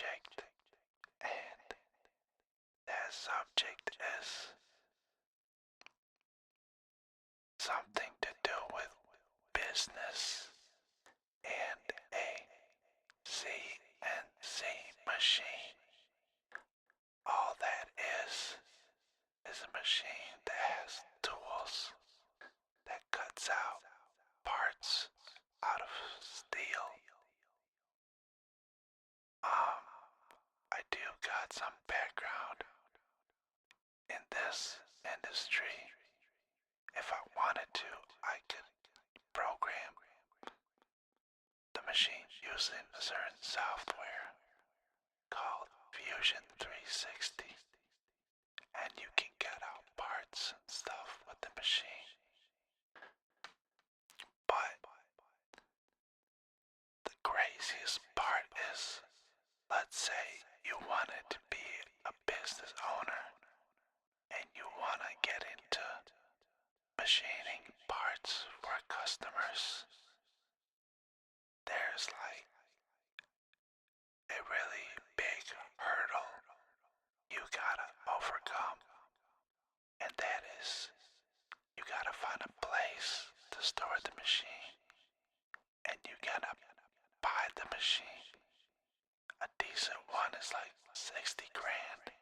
subject, and that subject is something to do with business and a CNC machine. All that is a machine that has tools that cuts out parts out of steel. I do got some background in this industry. If I wanted to, I could program the machine using a certain software called Fusion 360, and you can get out parts and stuff with the machine. But the craziest part is, let's say you wanted to be a business owner and you want to get into machining parts for customers. There's like a really big hurdle you gotta overcome, and that is you gotta find a place to store the machine, and you gotta buy the machine. A decent one is like 60 grand,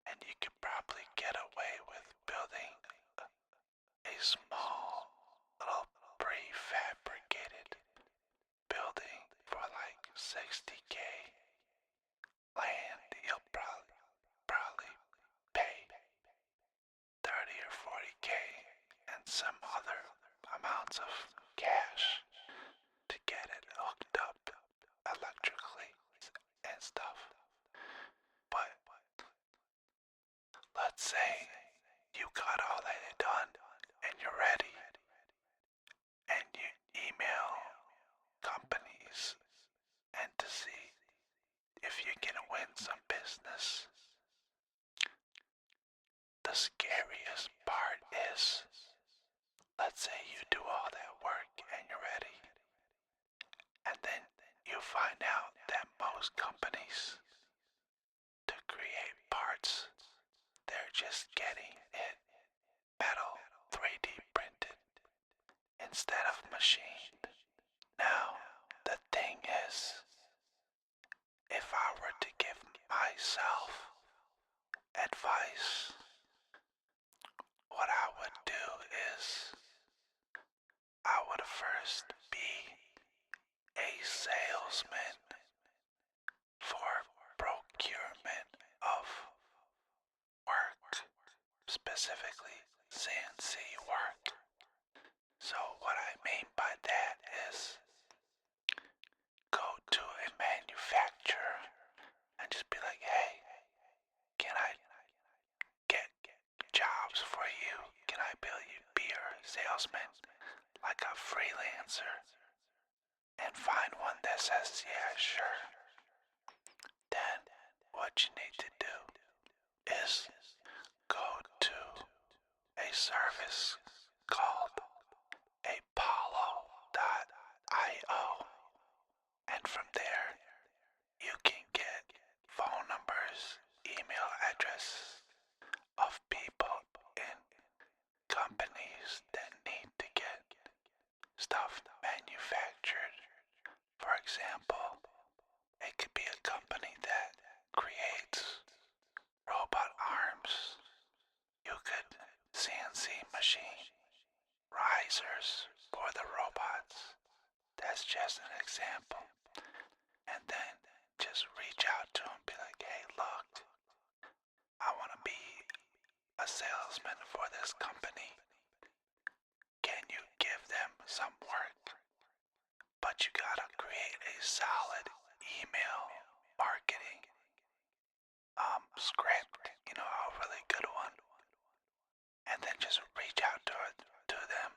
and you could probably get away with building a small little prefabricated building for like 60K. Land, you'll probably pay 30 or 40K and some other amounts of cash to get it hooked up electrically and stuff. But let's say you got all that done and you're ready, and you email companies and to see if you can win some business. The scariest part is, let's say you do all that work and you're ready, and then you find out that most companies, to create parts, they're just getting it metal 3D printed instead of machined. Now, the thing is, if I were to give myself advice, what I would do is I would first be a salesman for procurement of work, specifically CNC work. So what I mean by that is go to a manufacturer and just be like, hey, can I get jobs for you? Can I be your salesman, like a freelancer? And find one that says, yeah, sure. Then what you need to do is go to a service called apollo.io, and from there you can get phone numbers, email addresses of people in companies that need to get stuff manufactured. For example, it could be a company that creates robot arms. You could CNC machine risers for the robots. That's just an example. And then just reach out to them and be like, hey, look, I want to be a salesman for this company. Can you give them some work? But you gotta create a solid email marketing script, a really good one. And then just reach out to them.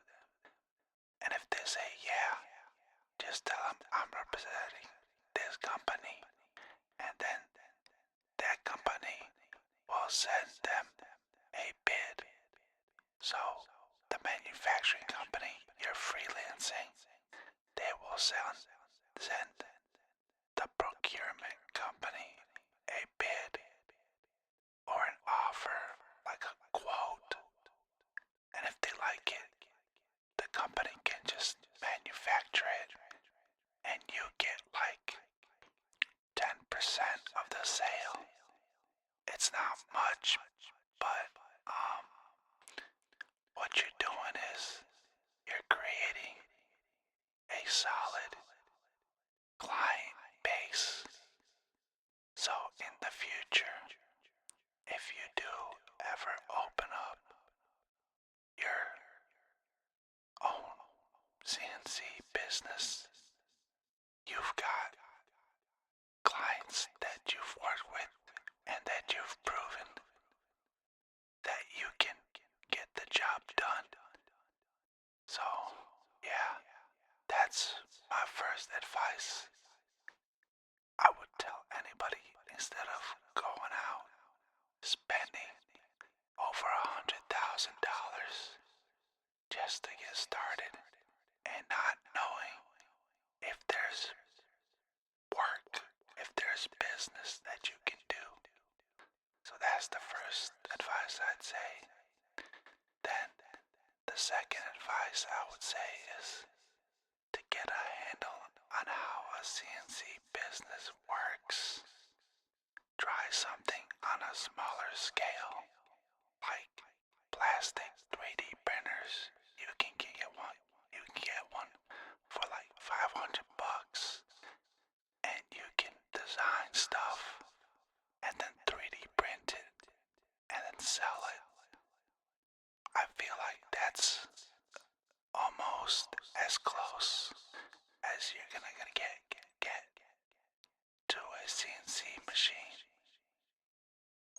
And if they say yeah, just tell them I'm representing this company. And then that company will send them a bid. So the manufacturing company you're freelancing, they will send the procurement company the sale. It's not much, but what you're doing is you're creating a solid client base. So in the future, if you do ever open up your own CNC business, you've got clients that you've worked with and that you've proven that you can get the job done. So, yeah, that's my first advice. I would tell anybody, instead of going out spending over $100,000 just to get started and not knowing if there's work, if there's business that you can do. So that's the first advice I'd say. Then the second advice I would say is to get a handle on how a CNC business works. Try something on a smaller scale, like plastic 3D printers. You can get one. You can get one for like $500, and you can design stuff and then 3D print it and then sell it. I feel like that's almost as close as you're gonna get to a CNC machine,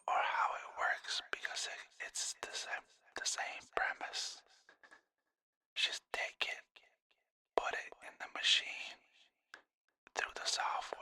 or how it works, because it's the same premise. Just take it, put it in the machine through the software,